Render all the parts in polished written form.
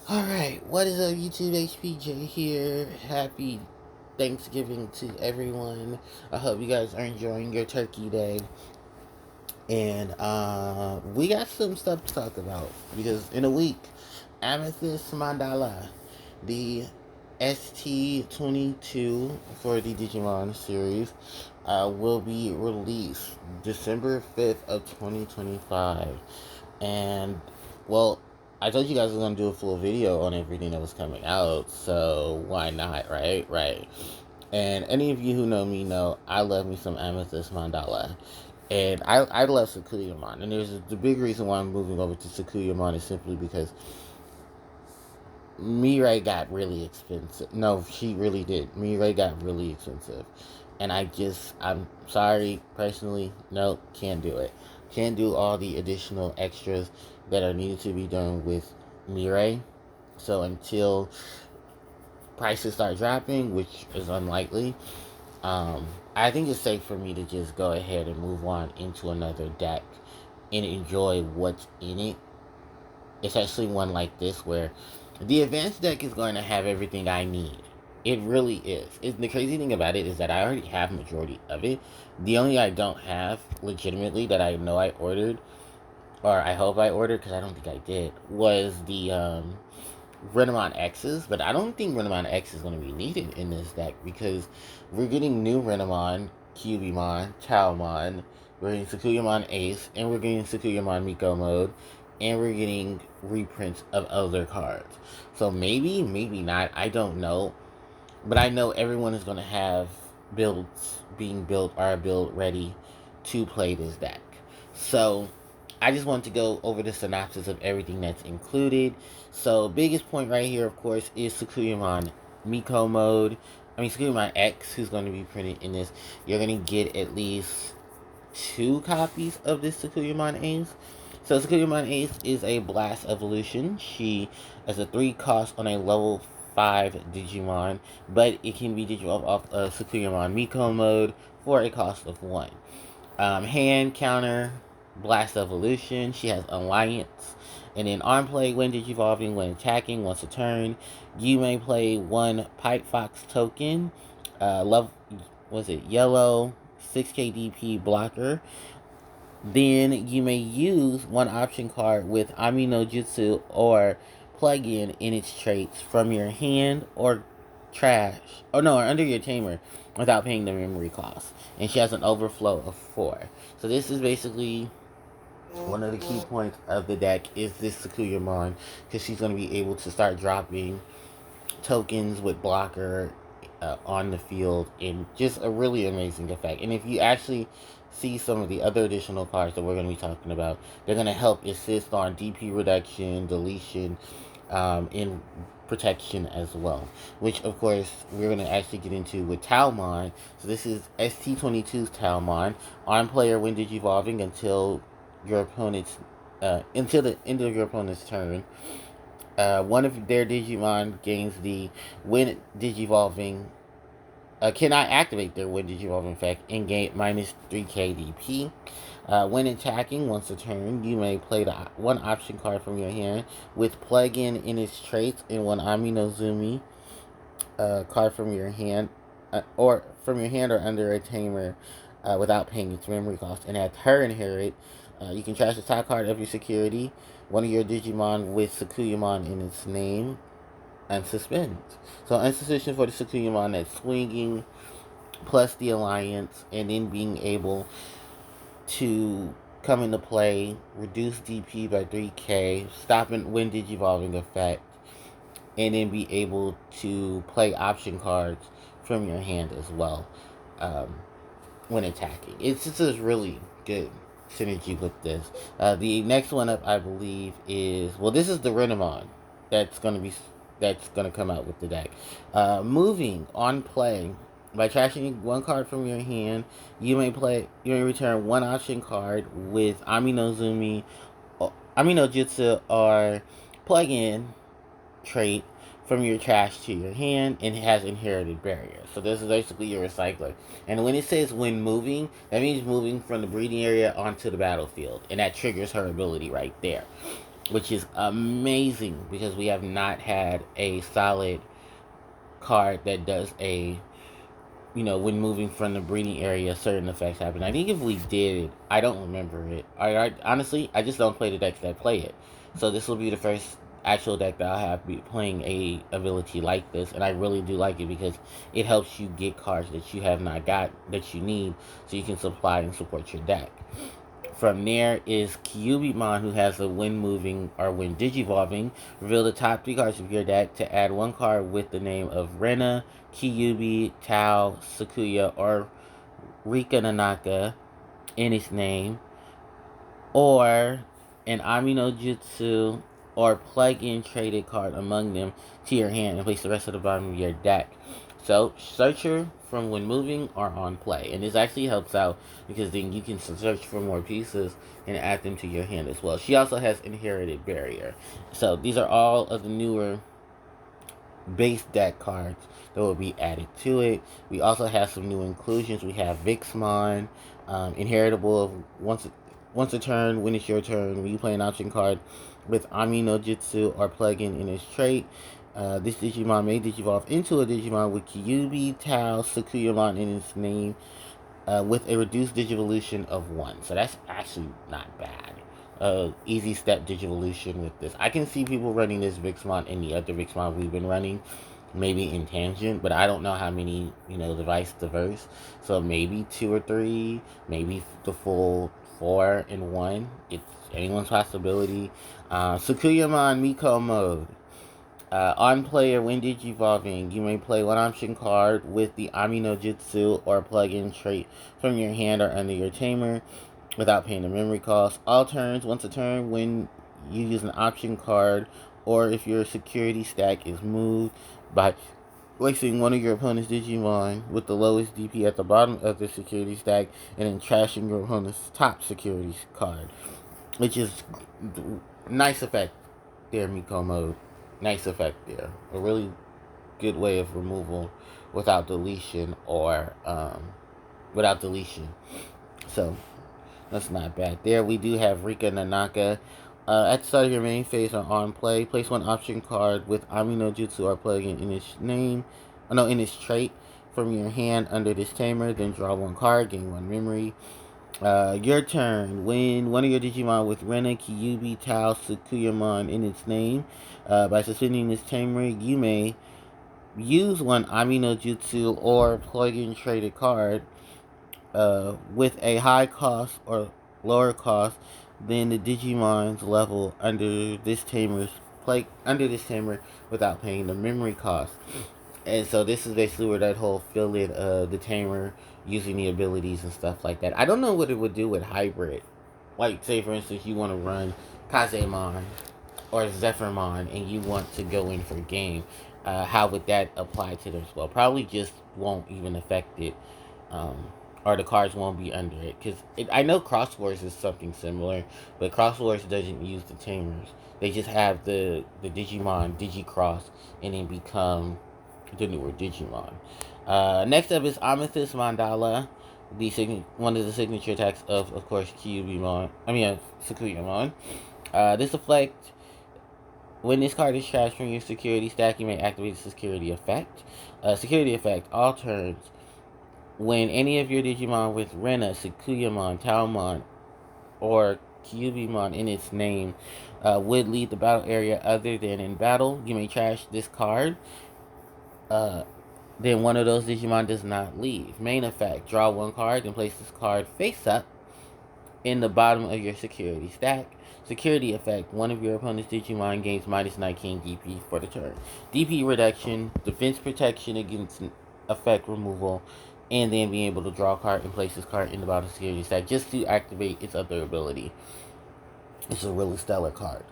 Alright, what is up YouTube? HPJ here. Happy Thanksgiving to everyone. I hope you guys are enjoying your turkey day. And we got some stuff to talk about because in a week, Amethyst Mandala, the ST22 for the Digimon series, will be released December 5th of 2025. And well, I told you guys I was gonna do a full video on everything that was coming out, so why not, right? Right. And any of you who know me know I love me some Amethyst Mandala. And I love Sakuyamon. And there's the big reason why I'm moving over to Sakuyamon is simply because Mirai got really expensive. No, she really did. Mirai got really expensive. And I'm sorry, personally, no, can't do it. Can't do all the additional extras that are needed to be done with Mirai. So until prices start dropping, which is unlikely, I think it's safe for me to just go ahead and move on into another deck and enjoy what's in it. Especially one like this where the advanced deck is going to have everything I need. It really is. The crazy thing about it is that I already have majority of it. The only I don't have legitimately that I know I ordered, or I hope I ordered because I don't think I did, was the Renamon X's. But I don't think Renamon X is going to be needed in this deck because we're getting new Renamon, Cubimon, Talmon, we're getting Sakuyamon Ace, and we're getting Sakuyamon Miko mode, and we're getting reprints of other cards. So maybe, maybe not. I don't know. But I know everyone is going to have builds being built or a build ready to play this deck. So I just want to go over the synopsis of everything that's included. So biggest point right here, of course, is Sakuyamon Miko mode. Sakuyamon X, who's going to be printed in this. You're going to get at least 2 copies of this Sakuyamon Ace. So Sakuyamon Ace is a Blast Evolution. She has a 3 cost on a level 5 Digimon, but it can be Digimon off of Sakuyamon Miko mode for a cost of 1. Hand counter, Blast Evolution. She has Alliance. And then arm play, when Digivolving, when attacking, once a turn. You may play 1 Pipe Fox token. Love, was it yellow, 6k DP blocker. Then you may use 1 option card with Ami no Jutsu or plug-in in its traits from your hand or trash. Oh no, or under your tamer without paying the memory cost. And she has an overflow of 4. So this is basically one of the key points of the deck is this Sakuyamon, because she's going to be able to start dropping tokens with blocker on the field in just a really amazing effect. And if you actually see some of the other additional cards that we're going to be talking about, they're going to help assist on DP reduction, deletion, in protection as well, which of course we're going to actually get into with Talmon. So this is ST22's Talmon. On player, when digivolving until your opponent's until the end of your opponent's turn, one of their Digimon gains the when digivolving cannot activate their when digivolving effect and gain minus 3k DP. When attacking once a turn, you may play the 1 option card from your hand with plug-in in its traits and 1 Aminozumi card from your hand, or under a tamer, without paying its memory cost. And at her inherit, you can trash the top card of your security, one of your Digimon with Sakuyamon in its name, and suspend. So insufficient for the Sakuyamon that's swinging, plus the Alliance, and then being able to come into play, reduce DP by 3k, stopping when digivolving effect, and then be able to play option cards from your hand as well, um, when attacking. It's just a really good synergy with this. The next one up, I believe, is, well, this is the Renamon that's gonna come out with the deck. Moving on play. By trashing 1 card from your hand, you may return 1 option card with Aminozumi, Amino Jutsu, or plug-in trait from your trash to your hand, and it has inherited barrier. So this is basically your recycler. And when it says when moving, that means moving from the breeding area onto the battlefield, and that triggers her ability right there. which is amazing because we have not had a solid card that does a, when moving from the breeding area, certain effects happen. I think if we did, I don't remember it. I honestly, I just don't play the decks that play it. So this will be the first actual deck that I'll have be playing a ability like this, and I really do like it because it helps you get cards that you have not got that you need, so you can supply and support your deck. From there is Kyubimon, who has a when moving or when digivolving. Reveal the top three cards of your deck to add one card with the name of Rena, Kyubi, Tao, Sakuya, or Rika Nanaka in its name, or an Amino Jutsu or plug-in traded card among them to your hand and place the rest of the bottom of your deck. So, searcher from when moving or on play. And this actually helps out because then you can search for more pieces and add them to your hand as well. She also has Inherited Barrier. So, these are all of the newer base deck cards that will be added to it. We also have some new inclusions. We have Vixmon, inheritable of once a turn, when it's your turn, when you play an option card with Ami no Jutsu or plug-in in its trait. This Digimon may digivolve into a Digimon with Kyubi, Tao, Sakuyamon in its name, with a reduced Digivolution of 1. So that's actually not bad. Easy step Digivolution with this. I can see people running this Vixmon and the other Vixmon we've been running, maybe in tangent, but I don't know how many, device diverse. So maybe 2 or 3, maybe the full 4 in 1. It's anyone's possibility. Sakuyamon Miko mode. On player, when digivolving, you may play one option card with the Amino Jutsu or plug-in trait from your hand or under your tamer without paying the memory cost. All turns, once a turn, when you use an option card or if your security stack is moved by placing one of your opponent's Digimon with the lowest DP at the bottom of the security stack and then trashing your opponent's top security card, which is nice effect there, Miko mode. Nice effect there. A really good way of removal without deletion or without deletion. So that's not bad. There we do have Rika Nanaka. At the start of your main phase or on play, place one option card with Amino Jutsu or plugin in its name, in its trait from your hand under this tamer. Then draw one card, gain one memory. Your turn. When one of your Digimon with Rena, Kyubi, Tao, Sakuyamon in its name, by suspending this tamer, you may use one Amino Jutsu or plug-in traded card with a high cost or lower cost than the Digimon's level under this tamer without paying the memory cost. And so this is basically where that whole fill in the tamer using the abilities and stuff like that. I don't know what it would do with hybrid. Like, say for instance, you want to run Kazemon or Zephyrmon and you want to go in for game. How would that apply to this? Well, probably just won't even affect it. Um, or the cards won't be under it. Because I know Cross Wars is something similar, but Cross Wars doesn't use the tamers. They just have the Digimon Digicross and then become the newer Digimon. Next up is Amethyst Mandala, one of the signature attacks of course, Sakuyamon. This effect, when this card is trashed from your security stack, you may activate the security effect. Security effect, all turns. When any of your Digimon with Rena, Sakuyamon, Taomon, or Kyubimon in its name would leave the battle area other than in battle, you may trash this card. Then one of those Digimon does not leave. Main effect, draw one card and place this card face up in the bottom of your security stack. Security effect, one of your opponent's Digimon gains minus 19 DP for the turn. DP reduction, defense protection against effect removal, and then being able to draw a card and place this card in the bottom of the security stack just to activate its other ability. It's a really stellar card.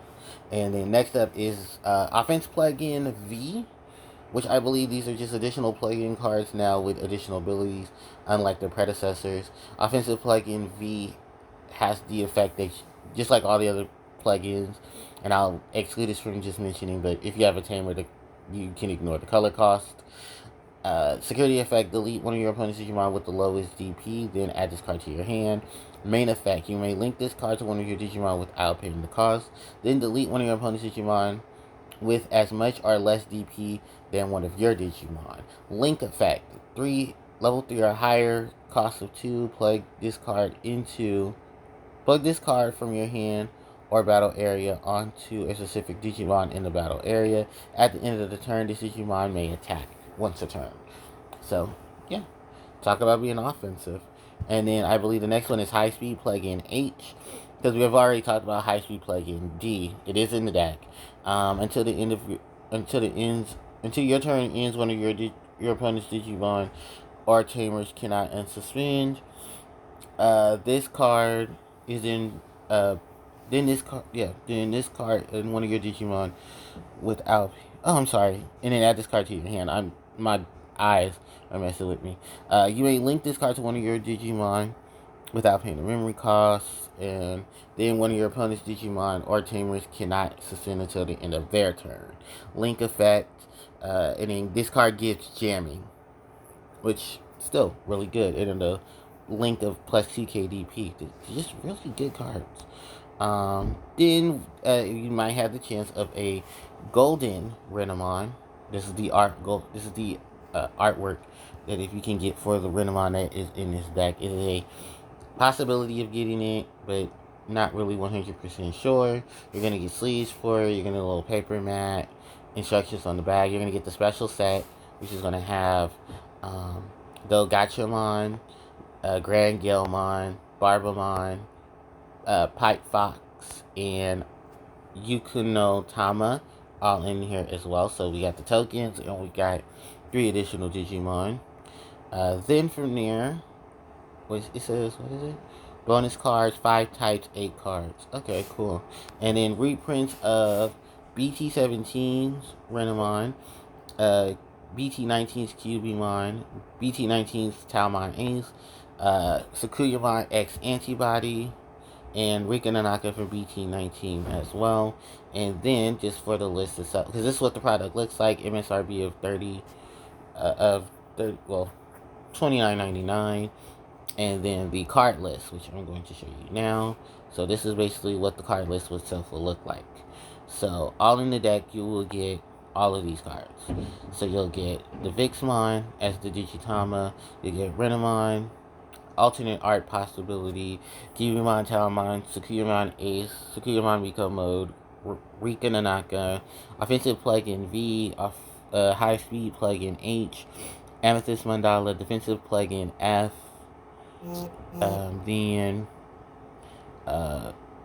And then next up is Offense Plugin V, which I believe these are just additional plugin cards now with additional abilities, unlike their predecessors. Offensive Plugin V has the effect that, just like all the other plugins, and I'll exclude this from just mentioning, but if you have a tamer, you can ignore the color cost. Security effect, delete one of your opponent's Digimon with the lowest DP, then add this card to your hand. Main effect, you may link this card to one of your Digimon without paying the cost, then delete one of your opponent's Digimon with as much or less DP than one of your Digimon. Link effect, level 3 or higher, cost of 2, plug this card from your hand or battle area onto a specific Digimon in the battle area. At the end of the turn, this Digimon may attack once a turn. So, yeah. Talk about being offensive. And then I believe the next one is high speed plug-in H. Because we have already talked about high speed plug-in D. It is in the deck. Until the end of until your turn ends, one of your opponent's Digimon or Tamers cannot unsuspend. This card is in then this card in one of your Digimon without. Oh, I'm sorry. And then add this card to your hand. My eyes are messing with me. You may link this card to one of your Digimon without paying the memory costs, and then one of your opponent's Digimon or Tamers cannot suspend until the end of their turn. Link effect, and then this card gives jamming, which still really good. And then the link of plus 2 KDP. Just really good cards. Then you might have the chance of a golden Renamon. This is the artwork that if you can get for the Renamon that is in this deck. It is a possibility of getting it, but not really 100% sure. You're gonna get sleeves for it. You're gonna get a little paper mat, instructions on the bag. You're gonna get the special set, which is gonna have the Gachamon, Grand Gilmon, Barbamon, Pipe Fox, and Yukuno Tama all in here as well. So we got the tokens, and we got 3 additional Digimon. Then from there, what is it? Bonus cards, 5 types, 8 cards. Okay, cool. And then reprints of BT17's Renamon, BT19's Cubimon, BT19's Talmon Ace, Sakuyamon X Antibody, and Rika Nanaka for BT19 as well. And then just for the list itself, because this is what the product looks like, MSRP of 30, $29.99, and then the card list, which I'm going to show you now. So this is basically what the card list itself will look like. So all in the deck, you will get all of these cards. So you'll get the Vixmon as the Digitama, you get Renamon, alternate art possibility, Kibimon, Talmon, Sakuyamon Ace, Sakuyamon Miko Mode, Rika Nanaka, offensive plug-in V, high speed plug-in H, Amethyst Mandala, defensive plug-in F, then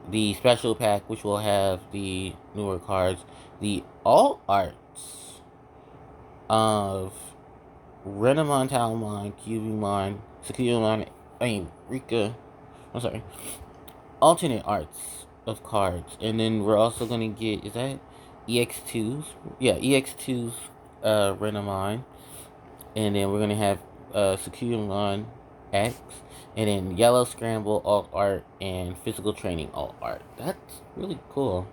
the special pack, which will have the newer cards, the all arts of Renamon, Talmon, Cubimon, Sakuyamon, Rika, I'm sorry, alternate arts of cards. And then we're also going to get, is that EX2's? Yeah, EX2's Renamon. And then we're going to have Sakuyamon X. And then Yellow Scramble alt art and Physical Training alt art. That's really cool.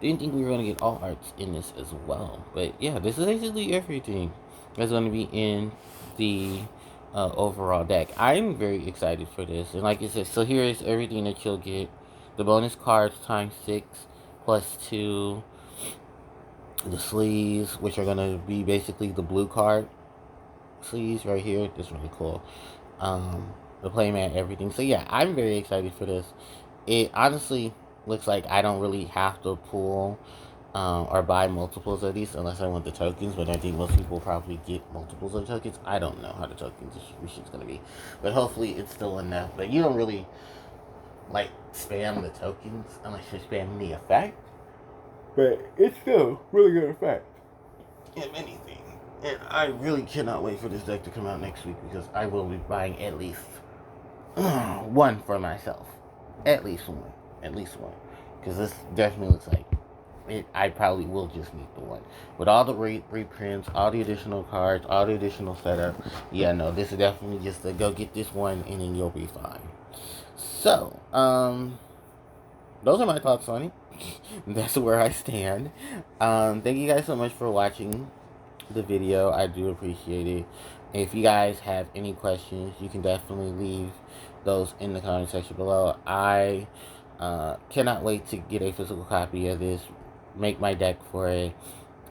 Didn't think we were going to get all arts in this as well. But yeah, this is basically everything that's going to be in the overall deck. I'm very excited for this. And like I said, so here is everything that you'll get. The bonus cards times 6 plus 2. The sleeves, which are going to be basically the blue card sleeves right here. That's really cool. The playmat, everything. So yeah, I'm very excited for this. It honestly looks like I don't really have to pull or buy multiples of these unless I want the tokens, but I think most people probably get multiples of tokens. I don't know how the tokens distribution is going to be, but hopefully it's still enough. But you don't really like spam the tokens unless you're spamming the effect, but it's still really good effect if anything. And I really cannot wait for this deck to come out next week, because I will be buying at least one for myself. At least one. Because this definitely looks like it. I probably will just need the one. With all the reprints, all the additional cards, all the additional setup. Yeah, no, this is definitely just to go get this one and then you'll be fine. So, those are my thoughts on it. That's where I stand. Thank you guys so much for watching. the video. I do appreciate it. If you guys have any questions, you can definitely leave those in the comment section below. I cannot wait to get a physical copy of this, make my deck for it,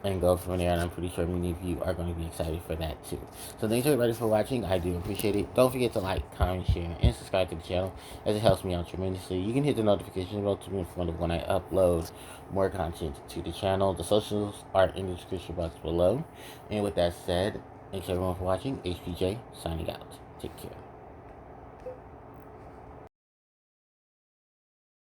and go from there. And I'm pretty sure many of you are going to be excited for that too. So thanks everybody for watching. I do appreciate it. Don't forget to like, comment, share, and subscribe to the channel, as it helps me out tremendously. You can hit the notification bell to be informed of when I upload more content to the channel. The socials are in the description box below. And with that said, thanks everyone for watching. HPJ signing out. Take care.